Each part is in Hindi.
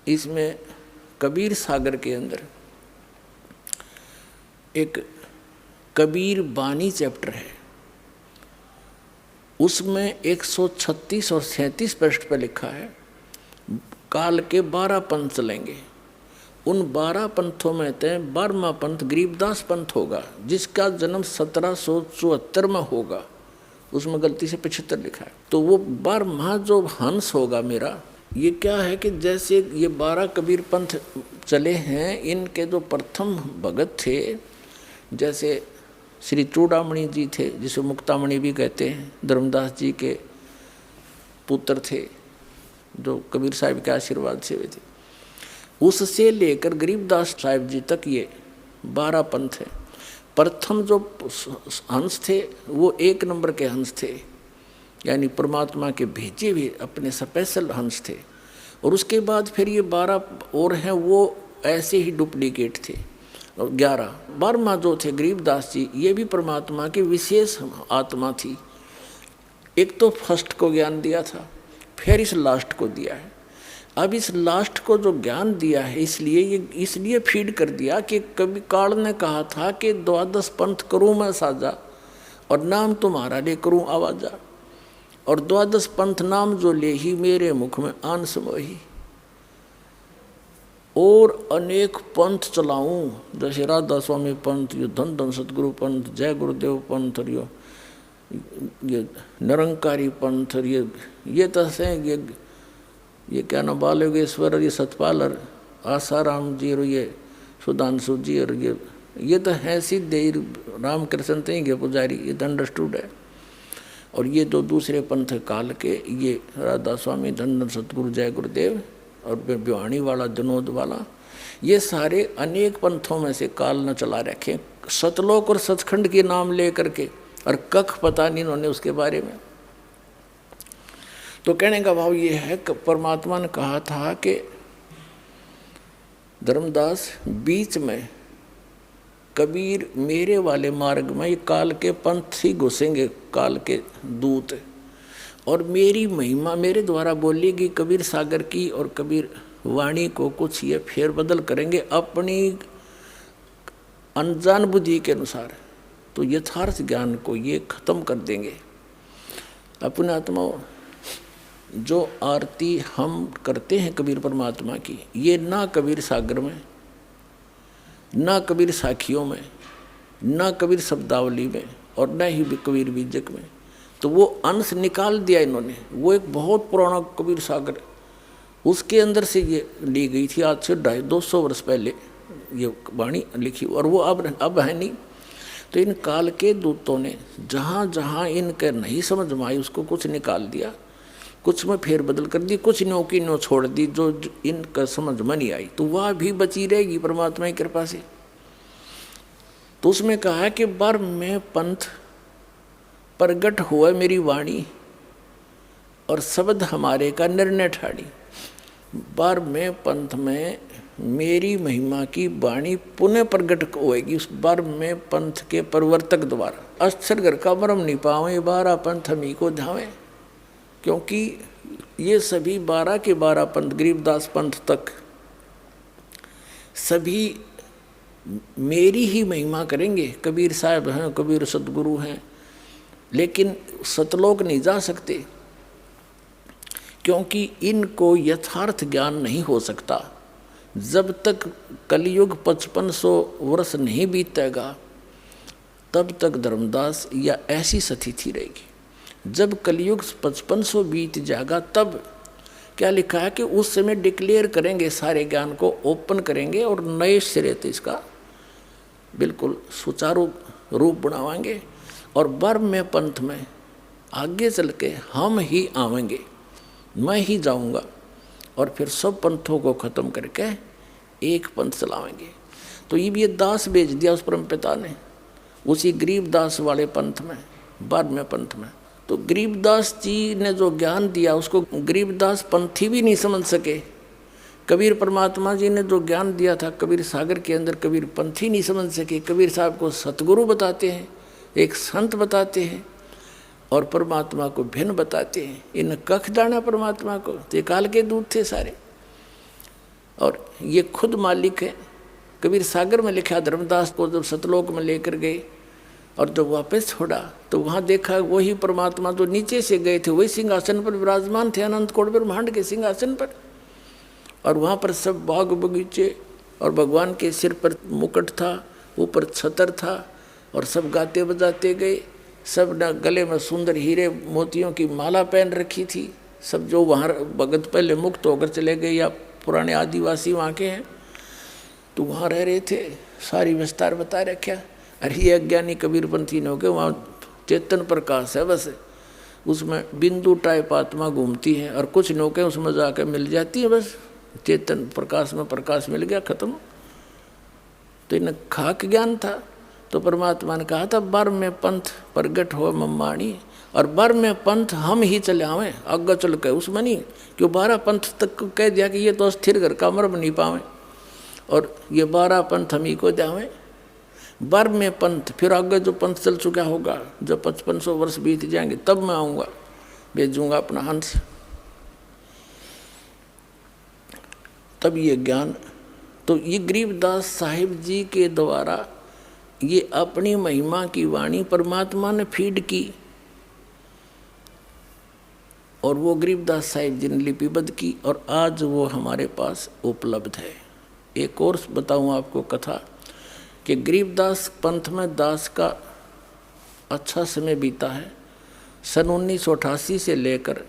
इसमें कबीर सागर के अंदर एक कबीर बानी चैप्टर है, उसमें 136 और 37 पृष्ठ पर लिखा है काल के 12 पंथ चलेंगे। उन 12 पंथों में से 12वां पंथ गरीबदास पंथ होगा, जिसका जन्म 1774 में होगा। उसमें गलती से 75 लिखा है। तो वो 12वां जो हंस होगा मेरा, ये क्या है कि जैसे ये 12 कबीर पंथ चले हैं, इनके जो प्रथम भगत थे, जैसे श्री चूड़ामणि जी थे, जिसे मुक्तामणि भी कहते हैं, धर्मदास जी के पुत्र थे, जो कबीर साहिब के आशीर्वाद से हुए थे। उससे लेकर गरीबदास साहिब जी तक ये 12 पंथ है। प्रथम जो हंस थे वो 1 नंबर के हंस थे, यानी परमात्मा के भेजे हुए अपने स्पेशल हंस थे। और उसके बाद फिर ये 12 और हैं, वो ऐसे ही डुप्लीकेट थे। और 12वां जो थे गरीबदास जी, ये भी परमात्मा की विशेष आत्मा थी। एक तो फर्स्ट को ज्ञान दिया था, फिर इस लास्ट को दिया है। अब इस लास्ट को जो ज्ञान दिया है, इसलिए फीड कर दिया कि कभी काल ने कहा था कि 12 पंथ करूँ मैं साजा, और नाम तुम्हारा ले करूँ आवाजा, और 12 पंथ नाम जो ले ही मेरे मुख में आन समोही, और अनेक पंथ चलाऊं, जैसे राधा स्वामी पंथ, यो धन धन सतगुरु पंथ, जय गुरुदेव पंथ, और ये निरंकारी पंथ, और ये तो है ये क्या ना बालयोगेश्वर, और ये सतपाल, और आसाराम जी, और ये सुधांशु जी, और ये तो है सिद्धे रामकृष्ण थे के पुजारी, ये तो अंडरस्टूड है। और ये तो दूसरे पंथ काल के, ये राधा स्वामी, धन धन सतगुरु, जय गुरुदेव, और भिवानी वाला, जनोद वाला, ये सारे अनेक पंथों में से काल न चला रखे। सतलोक और सचखंड के नाम ले करके, और कख पता नहीं इन्होंने उसके बारे में। तो कहने का भाव ये है कि परमात्मा ने कहा था कि धर्मदास बीच में कबीर मेरे वाले मार्ग में ये काल के पंथ ही घुसेंगे, काल के दूत, और मेरी महिमा मेरे द्वारा बोलेगी कबीर सागर की, और कबीर वाणी को कुछ ये फेरबदल करेंगे अपनी अनजान बुद्धि के अनुसार। तो यथार्थ ज्ञान को ये खत्म कर देंगे। अपने आत्माओं, जो आरती हम करते हैं कबीर परमात्मा की, ये ना कबीर सागर में, ना कबीर साखियों में, ना कबीर शब्दावली में, और न ही कबीर बीजक में। तो वो अंश निकाल दिया इन्होंने। वो एक बहुत पुराना कबीर सागर, उसके अंदर से ये ली गई थी, आज से 250 वर्ष पहले ये वाणी लिखी, और वो अब है नहीं। तो इन काल के दूतों ने जहाँ जहाँ इनके नहीं समझ में आई, उसको कुछ निकाल दिया, कुछ में फेरबदल कर दी, कुछ न्यों की न्यों छोड़ दी, जो इनका समझ में नहीं आई, तो वह भी बची रहेगी परमात्मा की कृपा से। तो उसमें कहा है कि 12वें पंथ प्रगट हुआ मेरी वाणी, और शब्द हमारे का निर्णय ठाड़ी। 12वें पंथ में मेरी महिमा की वाणी पुनः प्रगट होएगी उस 12वें पंथ के प्रवर्तक द्वारा। अक्षर घर का मरम नहीं पावे, 12 पंथ हमी को धावे। क्योंकि ये सभी 12 के 12 पंथ, गरीबदास पंथ तक सभी मेरी ही महिमा करेंगे। कबीर साहब हैं, कबीर सतगुरु हैं, लेकिन सतलोक नहीं जा सकते, क्योंकि इनको यथार्थ ज्ञान नहीं हो सकता। जब तक कलयुग 5500 वर्ष नहीं बीतेगा, तब तक धर्मदास या ऐसी स्थिति रहेगी। जब कलयुग 5500 बीत जाएगा, तब क्या लिखा है कि उस समय डिक्लेयर करेंगे, सारे ज्ञान को ओपन करेंगे, और नए सिरे से इसका बिल्कुल सुचारू रूप बनावाएंगे। और 12वें पंथ में आगे चल के हम ही आवेंगे, मैं ही जाऊंगा, और फिर सब पंथों को ख़त्म करके एक पंथ चलावेंगे। तो ये दास भेज दिया उस परमपिता ने, उसी गरीबदास वाले पंथ में, 12वें पंथ में। तो गरीबदास जी ने जो ज्ञान दिया, उसको गरीबदास पंथी भी नहीं समझ सके। कबीर परमात्मा जी ने जो ज्ञान दिया था कबीर सागर के अंदर, कबीर पंथी नहीं समझ सके। कबीर साहब को सतगुरु बताते हैं, एक संत बताते हैं, और परमात्मा को भिन्न बताते हैं। इन कख दाना परमात्मा को, तो काल के दूत थे सारे। और ये खुद मालिक है। कबीर सागर में लिखा, धर्मदास को जब सतलोक में लेकर गए और जब वापस छोड़ा तो वहाँ देखा वही परमात्मा जो नीचे से गए थे वही सिंहासन पर विराजमान थे, अनंत कोटि ब्रह्मांड के सिंहासन पर। और वहाँ पर सब बाग बगीचे और भगवान के सिर पर मुकुट था, ऊपर छतर था और सब गाते बजाते गए। सब न गले में सुंदर हीरे मोतियों की माला पहन रखी थी। सब जो वहाँ भगत पहले मुक्त होकर चले गए या पुराने आदिवासी वहाँ के हैं तो वहाँ रह रहे थे, सारी विस्तार बता रखा। अरे ये अज्ञानी कबीरपंथी ने हो गए, वहाँ चेतन प्रकाश है, बस उसमें बिंदु टाइप आत्मा घूमती है और कुछ नौके उसमें जाकर मिल जाती है, बस चेतन प्रकाश में प्रकाश मिल गया, खत्म। तो इन्हें खाक ज्ञान था। तो परमात्मा ने कहा था बर में पंथ प्रगट हो मम्माणी, और बर में पंथ हम ही चले आवें आगे चल के, उसमें नहीं क्यों 12 पंथ तक कह दिया कि ये तो अस्थिर घर का मर नहीं पावे और ये 12 पंथ हम ही को जावें। बर में पंथ, फिर आगे जो पंथ चल चुका होगा, जब 5500 वर्ष बीत जाएंगे तब मैं आऊँगा, भेजूँगा अपना हंस। तब ये ज्ञान, तो ये गरीबदास साहिब जी के द्वारा ये अपनी महिमा की वाणी परमात्मा ने फीड की और वो गरीबदास साहिब जी ने लिपिबद्ध की और आज वो हमारे पास उपलब्ध है। एक और बताऊं आपको कथा कि गरीबदास पंथ में दास का अच्छा समय बीता है। सन 1988 से लेकर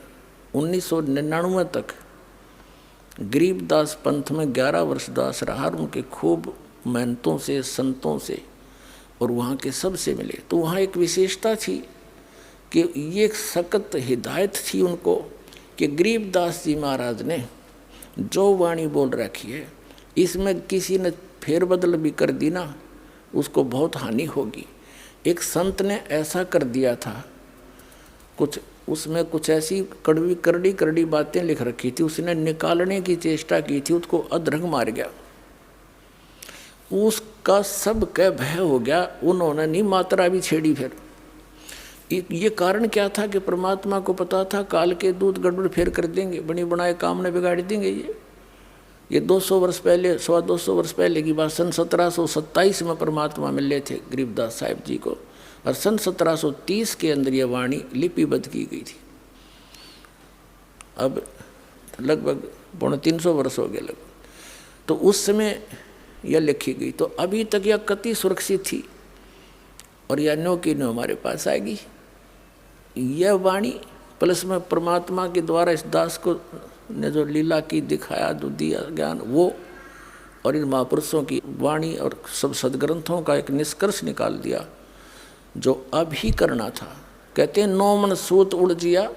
1999 तक गरीबदास पंथ में 11 वर्ष दास रहा। उनके खूब मेहनतों से, संतों से और वहाँ के सब से मिले। तो वहाँ एक विशेषता थी कि ये सख्त हिदायत थी उनको कि गरीबदास जी महाराज ने जो वाणी बोल रखी है इसमें किसी ने फेरबदल भी कर दी ना, उसको बहुत हानि होगी। एक संत ने ऐसा कर दिया था, कुछ उसमें कुछ ऐसी करड़ी बातें लिख रखी थी, उसने निकालने की चेष्टा की थी, उसको अधरंग मार गया। उसका सब कह भय हो गया, उन्होंने नहीं मात्रा भी छेड़ी। फिर ये कारण क्या था कि परमात्मा को पता था काल के दूत गड़बड़ फेर कर देंगे, बनी बनाए काम ने बिगाड़ देंगे। ये 200 वर्ष पहले, 250 वर्ष पहले की बात, सन 1727 में परमात्मा मिले थे गरीबदास साहिब जी को और सन 1730 के अंदर ये वाणी लिपिबद्ध की गई थी। अब लगभग 350 वर्ष हो गए लगभग। तो उस समय यह लिखी गई, तो अभी तक यह कति सुरक्षित थी और यह नो की नो हमारे पास आएगी। यह वाणी प्लस में परमात्मा के द्वारा इस दास को ने जो लीला की दिखाया, जो दिया ज्ञान, वो और इन महापुरुषों की वाणी और सब सदग्रंथों का एक निष्कर्ष निकाल दिया जो अभी करना था। कहते हैं 9 मन सूत उड़ जिया,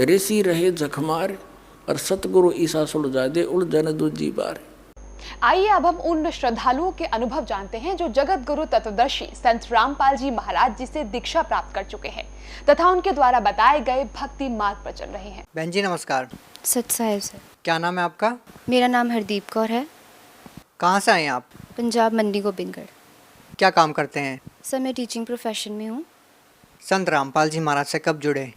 ऋषि रहे जखमार और सतगुरु ईसा सुलझा दे उलझन दूजी बार। आइए अब हम उन श्रद्धालुओं के अनुभव जानते हैं जो जगत गुरु तत्वदर्शी संत रामपाल जी महाराज जी से दीक्षा प्राप्त कर चुके हैं तथा उनके द्वारा बताए गए भक्ति मार्ग पर चल रहे हैं। बहन जी नमस्कार। सच साहेब सर। क्या नाम है आपका? मेरा नाम हरदीप कौर है। कहाँ से आए हैं आप? पंजाब, मंडी गोबिंदगढ़। क्या काम करते हैं? सर मैं टीचिंग प्रोफेशन में हूँ। संत रामपाल जी महाराज से कब जुड़े?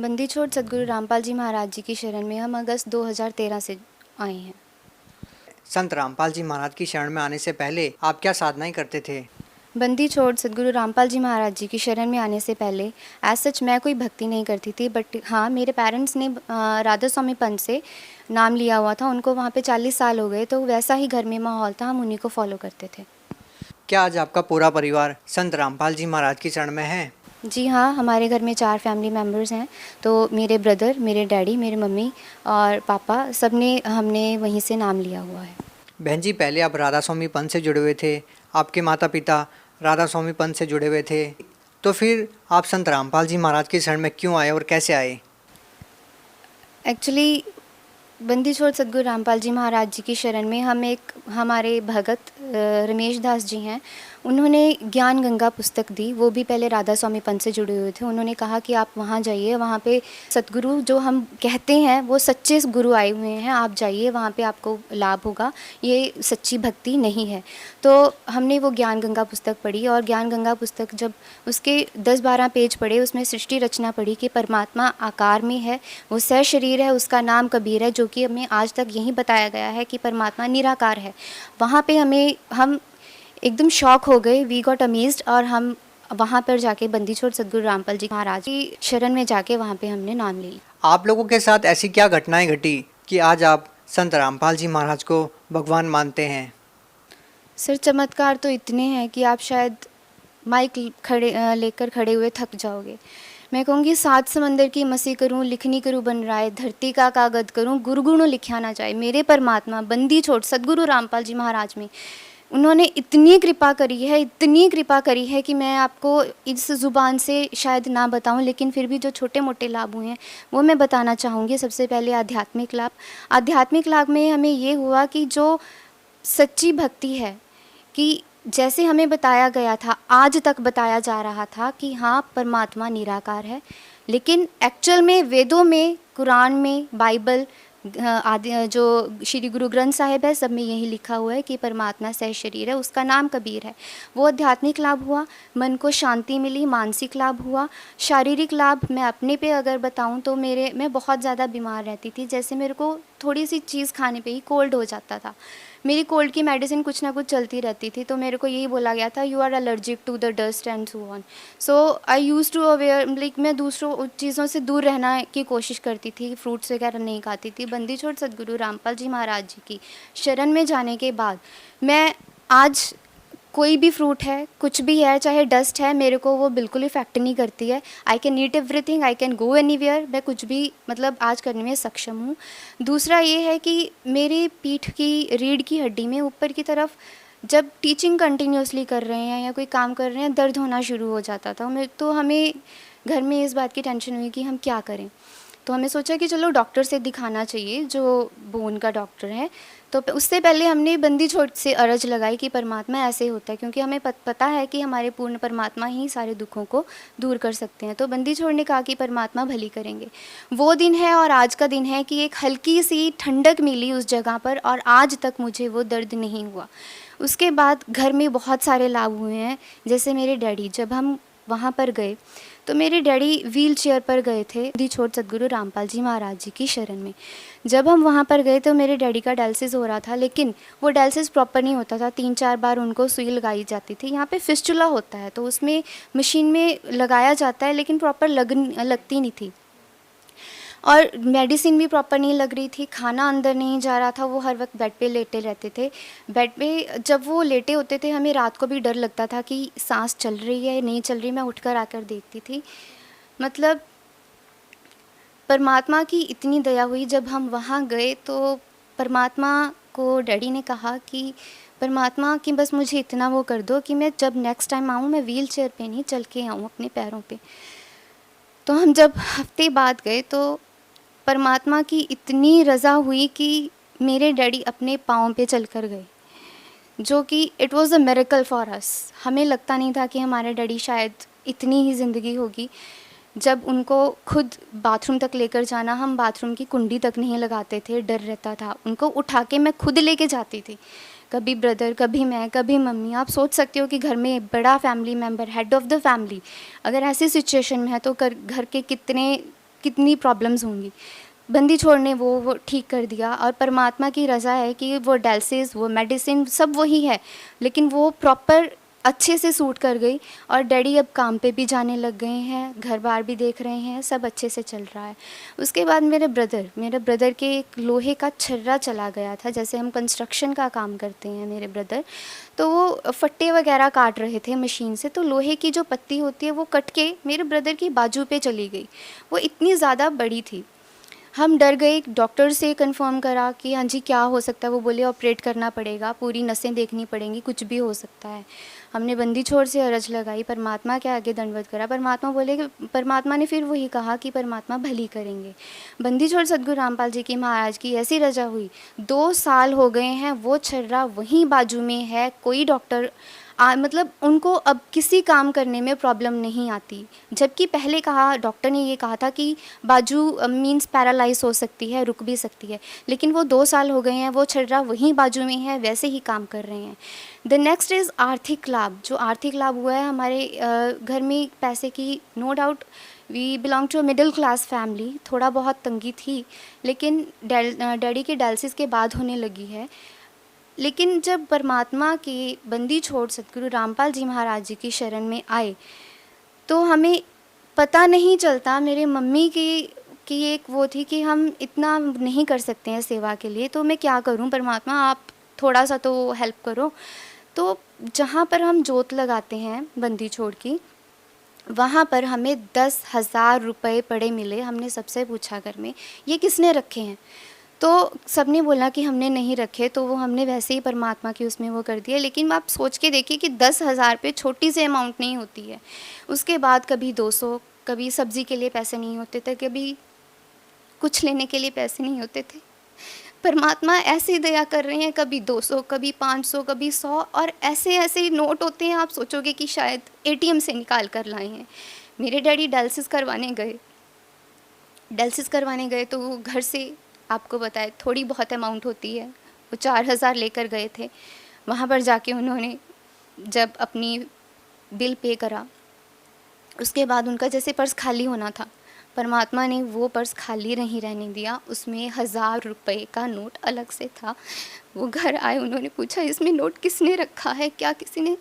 बंदी छोड़ सदगुरु रामपाल जी महाराज जी की शरण में हम अगस्त 2013 से आए हैं। संत रामपाल जी महाराज की शरण में आने से पहले आप क्या साधनाएं करते थे? बंदी छोड़ सदगुरु रामपाल जी महाराज जी की शरण में आने से पहले एज सच मैं कोई भक्ति नहीं करती थी, बट हाँ मेरे पेरेंट्स ने राधा स्वामी पंथ से नाम लिया हुआ था। उनको वहाँ पे 40 साल हो गए, तो वैसा ही घर में माहौल था, हम उन्हीं को फॉलो करते थे। क्या आज आपका पूरा परिवार संत रामपाल जी महाराज की शरण में है? जी हाँ, हमारे घर में 4 फैमिली मेम्बर्स हैं। तो मेरे ब्रदर, मेरे डैडी, मेरे मम्मी और पापा, सब ने हमने वहीं से नाम लिया हुआ है। बहन जी पहले आप राधा स्वामी पंथ से जुड़े हुए थे, आपके माता पिता राधा स्वामी पंथ से जुड़े हुए थे, तो फिर आप संत रामपाल जी महाराज की शरण में क्यों आए और कैसे आए? एक्चुअली बंदी छोड़ सदगुरु रामपाल जी महाराज जी की शरण में हम एक हमारे भगत रमेश दास जी हैं, उन्होंने ज्ञान गंगा पुस्तक दी, वो भी पहले राधा स्वामी पंथ से जुड़े हुए थे। उन्होंने कहा कि आप वहाँ जाइए, वहाँ पे सतगुरु जो हम कहते हैं वो सच्चे गुरु आए हुए हैं, आप जाइए वहाँ पे आपको लाभ होगा, ये सच्ची भक्ति नहीं है। तो हमने वो ज्ञान गंगा पुस्तक पढ़ी और ज्ञान गंगा पुस्तक जब उसके 10-12 पेज पढ़े, उसमें सृष्टि रचना पढ़ी कि परमात्मा आकार में है, वो सहशरीर है, उसका नाम कबीर है, जो कि हमें आज तक यही बताया गया है कि परमात्मा निराकार है। वहाँ पे हम एकदम शॉक हो गए, वी गॉट अमेज्ड, और हम वहाँ पर जाके बंदी छोड़ सदगुरु रामपाल जी महाराज की शरण में जाके वहाँ पे हमने नाम ले लिया। आप लोगों के साथ ऐसी क्या घटनाएं घटी कि आज आप संत रामपाल जी महाराज को भगवान मानते हैं? सर, चमत्कार तो इतने हैं कि आप शायद माइक लेकर खड़े हुए थक जाओगे। मैं कहूँगी 7 समंदर की मसी करूँ, लिखनी करूँ बन रहा है, धरती का कागज करूँ, गुरुगुणों लिखा ना जाए। मेरे परमात्मा बंदी छोड़ सदगुरु रामपाल जी महाराज में उन्होंने इतनी कृपा करी है कि मैं आपको इस ज़ुबान से शायद ना बताऊं, लेकिन फिर भी जो छोटे मोटे लाभ हुए हैं वो मैं बताना चाहूँगी। सबसे पहले आध्यात्मिक लाभ में हमें ये हुआ कि जो सच्ची भक्ति है, कि जैसे हमें बताया गया था, आज तक बताया जा रहा था कि हाँ परमात्मा निराकार है, लेकिन एक्चुअल में वेदों में, कुरान में, बाइबल आदि जो श्री गुरु ग्रंथ साहिब है, सब में यही लिखा हुआ है कि परमात्मा सह शरीर है, उसका नाम कबीर है। वो आध्यात्मिक लाभ हुआ, मन को शांति मिली, मानसिक लाभ हुआ। शारीरिक लाभ मैं अपने पे अगर बताऊं तो मैं बहुत ज़्यादा बीमार रहती थी। जैसे मेरे को थोड़ी सी चीज़ खाने पे ही कोल्ड हो जाता था। मेरी कोल्ड की मेडिसिन कुछ ना कुछ चलती रहती थी, तो मेरे को यही बोला गया था, you are allergic to the dust and so on. So I use to aware, like मैं दूसरों चीज़ों से दूर रहना की कोशिश करती थी, फ्रूट्स वगैरह नहीं खाती थी। बंदी छोड़ सदगुरु रामपाल जी महाराज जी की शरण में जाने के बाद मैं आज कोई भी फ्रूट है, कुछ भी है, चाहे डस्ट है, मेरे को वो बिल्कुल इफेक्ट नहीं करती है। I can eat everything, I can go anywhere, मैं कुछ भी मतलब आज करने में सक्षम हूँ। दूसरा ये है कि मेरी पीठ की रीढ़ की हड्डी में ऊपर की तरफ जब टीचिंग कंटिन्यूसली कर रहे हैं या कोई काम कर रहे हैं, दर्द होना शुरू हो जाता था। तो हमें घर में इस बात की टेंशन हुई कि हम क्या करें। तो हमें सोचा कि चलो डॉक्टर से दिखाना चाहिए, जो बोन का डॉक्टर है। तो उससे पहले हमने बंदी छोड़ से अर्ज लगाई कि परमात्मा ऐसे होता है, क्योंकि हमें पता है कि हमारे पूर्ण परमात्मा ही सारे दुखों को दूर कर सकते हैं। तो बंदी छोड़ ने कहा कि परमात्मा भली करेंगे। वो दिन है और आज का दिन है कि एक हल्की सी ठंडक मिली उस जगह पर, और आज तक मुझे वो दर्द नहीं हुआ। उसके बाद घर में बहुत सारे लाभ हुए हैं। जैसे मेरे डैडी, जब हम वहाँ पर गए तो मेरे डैडी व्हील चेयर पर गए थे बंदी छोड़ सदगुरु रामपाल जी महाराज जी की शरण में। जब हम वहाँ पर गए तो मेरे डैडी का डायलिसिस हो रहा था, लेकिन वो डायलिसिस प्रॉपर नहीं होता था। 3-4 बार उनको सुई लगाई जाती थी। यहाँ पे फिस्टुला होता है तो उसमें मशीन में लगाया जाता है, लेकिन प्रॉपर लगती नहीं थी, और मेडिसिन भी प्रॉपर नहीं लग रही थी। खाना अंदर नहीं जा रहा था। वो हर वक्त बेड पे लेटे रहते थे। बेड पे जब वो लेटे होते थे, हमें रात को भी डर लगता था कि सांस चल रही है नहीं चल रही। मैं उठकर आकर देखती थी। मतलब परमात्मा की इतनी दया हुई। जब हम वहाँ गए तो परमात्मा को डैडी ने कहा कि परमात्मा कि बस मुझे इतना वो कर दो कि मैं जब नेक्स्ट टाइम आऊँ, मैं व्हील चेयर पर नहीं, चल के आऊँ अपने पैरों पर। तो हम जब हफ्ते बाद गए तो परमात्मा की इतनी रज़ा हुई कि मेरे डैडी अपने पाँव पे चल कर गए, जो कि it was a miracle for us. हमें लगता नहीं था कि हमारे डैडी शायद इतनी ही ज़िंदगी होगी। जब उनको खुद बाथरूम तक लेकर जाना, हम बाथरूम की कुंडी तक नहीं लगाते थे, डर रहता था। उनको उठा के मैं खुद लेके जाती थी, कभी ब्रदर, कभी मैं, कभी मम्मी। आप सोच सकते हो कि घर में बड़ा family member, head of the family, अगर ऐसी सिचुएशन में है तो घर के कितनी प्रॉब्लम्स होंगी। बंदी छोड़ने वो ठीक कर दिया, और परमात्मा की रज़ा है कि वो डायलिसिस, वो मेडिसिन सब वही है, लेकिन वो प्रॉपर अच्छे से सूट कर गई। और डैडी अब काम पे भी जाने लग गए हैं, घर बार भी देख रहे हैं, सब अच्छे से चल रहा है। उसके बाद मेरे ब्रदर के एक लोहे का छर्रा चला गया था। जैसे हम कंस्ट्रक्शन का काम करते हैं मेरे ब्रदर, तो वो फट्टे वगैरह काट रहे थे मशीन से, तो लोहे की जो पत्ती होती है वो कट के मेरे ब्रदर की बाजू पे चली गई। वो इतनी ज़्यादा बड़ी थी। हम डर गए। डॉक्टर से कंफर्म करा कि हाँ जी क्या हो सकता है। वो बोले ऑपरेट करना पड़ेगा, पूरी नसें देखनी पड़ेंगी, कुछ भी हो सकता है। हमने बंदी छोड़ से अर्ज लगाई, परमात्मा के आगे दंडवत करा। परमात्मा ने फिर वही कहा कि परमात्मा भली करेंगे। बंदी छोड़ सदगुरु रामपाल जी की महाराज की ऐसी रजा हुई। 2 साल हो गए हैं, वो छर्रा वहीं बाजू में है। कोई डॉक्टर मतलब उनको अब किसी काम करने में प्रॉब्लम नहीं आती। जबकि पहले कहा, डॉक्टर ने ये कहा था कि बाजू मींस पैरालाइज हो सकती है, रुक भी सकती है, लेकिन वो 2 साल हो गए हैं, वो छर्रा वहीं बाजू में है, वैसे ही काम कर रहे हैं। द नेक्स्ट इज़ आर्थिक लाभ। जो आर्थिक लाभ हुआ है हमारे घर में पैसे की, no doubt we belong to a middle class family, थोड़ा बहुत तंगी थी, लेकिन डैडी के डायलिसिस के बाद होने लगी है। लेकिन जब परमात्मा के बंदी छोड़ सतगुरु रामपाल जी महाराज जी की शरण में आए तो हमें पता नहीं चलता। मेरे मम्मी की एक वो थी कि हम इतना नहीं कर सकते हैं सेवा के लिए, तो मैं क्या करूं, परमात्मा आप थोड़ा सा तो हेल्प करो। तो जहाँ पर हम जोत लगाते हैं बंदी छोड़ की, वहाँ पर हमें 10,000 रुपये पड़े मिले। हमने सबसे पूछा घर में ये किसने रखे हैं, तो सबने बोला कि हमने नहीं रखे, तो वो हमने वैसे ही परमात्मा की उसमें वो कर दिया। लेकिन आप सोच के देखिए कि 10,000 पे छोटी सी अमाउंट नहीं होती है। उसके बाद कभी 200, कभी सब्ज़ी के लिए पैसे नहीं होते थे, कभी कुछ लेने के लिए पैसे नहीं होते थे। परमात्मा ऐसे ही दया कर रहे हैं, कभी 200, कभी 500, कभी 100, और ऐसे ऐसे नोट होते हैं, आप सोचोगे कि शायद एटीएम से निकाल कर लाए हैं। मेरे डैडी डायलिसिस करवाने गए तो वो घर से, आपको बताए, थोड़ी बहुत अमाउंट होती है, वो 4,000 लेकर गए थे। वहाँ पर जाके उन्होंने जब अपनी बिल पे करा, उसके बाद उनका जैसे पर्स खाली होना था, परमात्मा ने वो पर्स खाली नहीं रहने दिया, उसमें 1,000 रुपये का नोट अलग से था। वो घर आए, उन्होंने पूछा इसमें नोट किसने रखा है, क्या किसी ने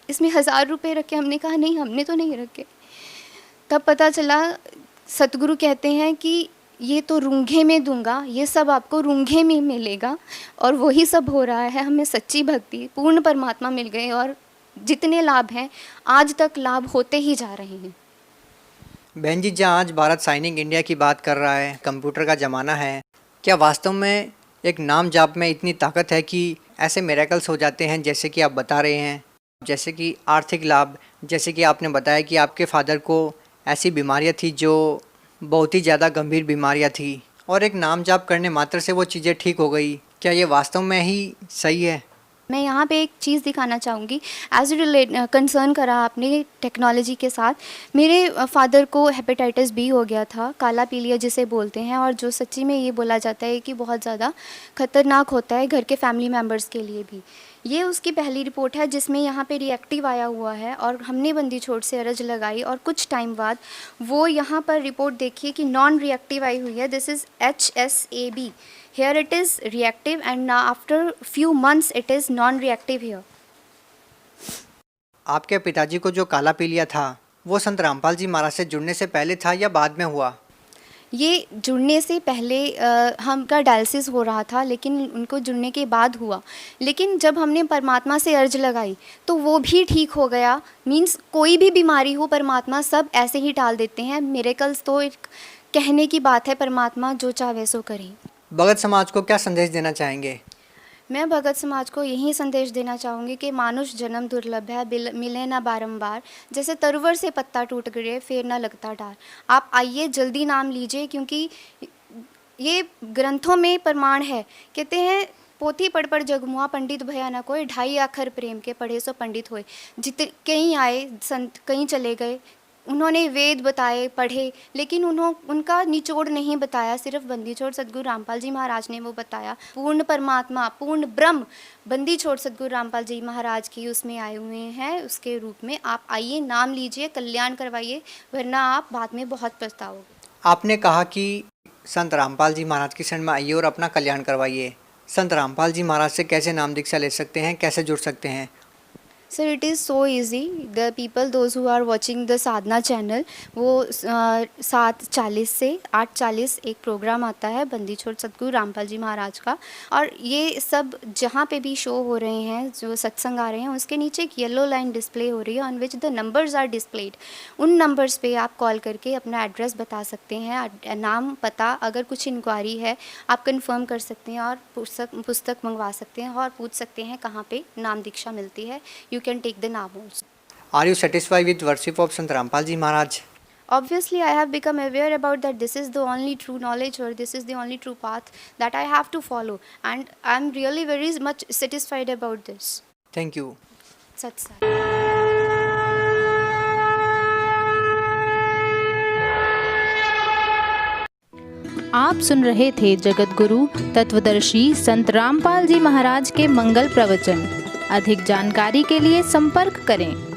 इसमें 1,000 रुपये रखे? हमने कहा नहीं, हमने तो नहीं रखे। तब पता चला, सतगुरु कहते हैं कि ये तो रूंघे में दूंगा, ये सब आपको रूंघे में मिलेगा, और वही सब हो रहा है। हमें सच्ची भक्ति, पूर्ण परमात्मा मिल गए, और जितने लाभ हैं आज तक लाभ होते ही जा रहे हैं। बहन जी, जहाँ आज भारत साइनिंग इंडिया की बात कर रहा है, कंप्यूटर का ज़माना है, क्या वास्तव में एक नाम जाप में इतनी ताकत है कि ऐसे मिरेकल्स हो जाते हैं जैसे कि आप बता रहे हैं? जैसे कि आर्थिक लाभ, जैसे कि आपने बताया कि आपके फादर को ऐसी बीमारियां थी जो बहुत ही ज़्यादा गंभीर बीमारियां थी, और एक नाम जाप करने मात्र से वो चीज़ें ठीक हो गई। क्या ये वास्तव में ही सही है? मैं यहाँ पे एक चीज़ दिखाना चाहूँगी, एज रिलेट कंसर्न करा आपने टेक्नोलॉजी के साथ। मेरे फादर को हेपेटाइटिस बी हो गया था, काला पीलिया जिसे बोलते हैं, और जो सच्ची में ये बोला जाता है कि बहुत ज़्यादा ख़तरनाक होता है घर के फैमिली मेम्बर्स के लिए भी। ये उसकी पहली रिपोर्ट है जिसमें यहाँ पे रिएक्टिव आया हुआ है, और हमने बंदी छोड़ से अर्ज लगाई, और कुछ टाइम बाद वो यहाँ पर रिपोर्ट देखिए कि नॉन रिएक्टिव आई हुई है। This is HSAB, here it is reactive, and now after few months it is non reactive here. आपके पिताजी को जो काला पीलिया था वो संत रामपाल जी महाराज से जुड़ने से पहले था या बाद में हुआ? ये जुड़ने से पहले हमका डायलिसिस हो रहा था, लेकिन उनको जुड़ने के बाद हुआ। लेकिन जब हमने परमात्मा से अर्ज लगाई तो वो भी ठीक हो गया। मीन्स कोई भी बीमारी हो, परमात्मा सब ऐसे ही टाल देते हैं। मिरेकल्स तो एक कहने की बात है, परमात्मा जो चाहे सो करे। भगत समाज को क्या संदेश देना चाहेंगे? मैं भगत समाज को यही संदेश देना चाहूँगी कि मानुष जन्म दुर्लभ है, मिले ना बारंबार। जैसे तरुवर से पत्ता टूट गए फिर ना लगता डार। आप आइए, जल्दी नाम लीजिए, क्योंकि ये ग्रंथों में प्रमाण है। कहते हैं पोथी पढ़ पढ़ जगमुआ, पंडित भया न कोई, 2.5 अक्षर प्रेम के पढ़े सो पंडित होए। कहीं आए संत, कहीं चले गए, उन्होंने वेद बताए, पढ़े, लेकिन उनका निचोड़ नहीं बताया। सिर्फ बंदी छोड़ सतगुरु रामपाल जी महाराज ने वो बताया। पूर्ण परमात्मा, पूर्ण ब्रह्म बंदी छोड़ सतगुरु रामपाल जी महाराज की उसमें आए हुए हैं, उसके रूप में। आप आइए, नाम लीजिए, कल्याण करवाइए, वरना आप बाद में बहुत पछताओगे। आपने कहा कि संत रामपाल जी महाराज की शरण में आइए और अपना कल्याण करवाइए। संत रामपाल जी महाराज से कैसे नाम दीक्षा ले सकते हैं, कैसे जुड़ सकते हैं? Sir, it is so easy. The people, those who are watching the Sadhana channel, वो 7:40 से 8:40 एक प्रोग्राम आता है बंदी छोड़ सतगुरु रामपाल जी महाराज का, और ये सब जहाँ पे भी शो हो रहे हैं, जो सत्संग आ रहे हैं, उसके नीचे एक येलो लाइन डिस्प्ले हो रही है, on which the numbers are displayed. उन नंबर्स पे आप कॉल करके अपना एड्रेस बता सकते हैं, नाम, पता, अगर कुछ इंक्वायरी है आप कंफर्म कर सकते हैं, और पुस्तक मंगवा सकते हैं, और पूछ सकते हैं कहाँ पे नाम दीक्षा मिलती है। You can take the naam also. Are you satisfied with worship of Sant Rampal Ji Maharaj? Obviously, I have become aware about that this is the only true knowledge, or this is the only true path that I have to follow, and I'm really very much satisfied about this. Thank you. 7 साल। आप सुन रहे थे जगत गुरु तत्वदर्शी संत रामपाल जी महाराज के मंगल प्रवचन। अधिक जानकारी के लिए संपर्क करें।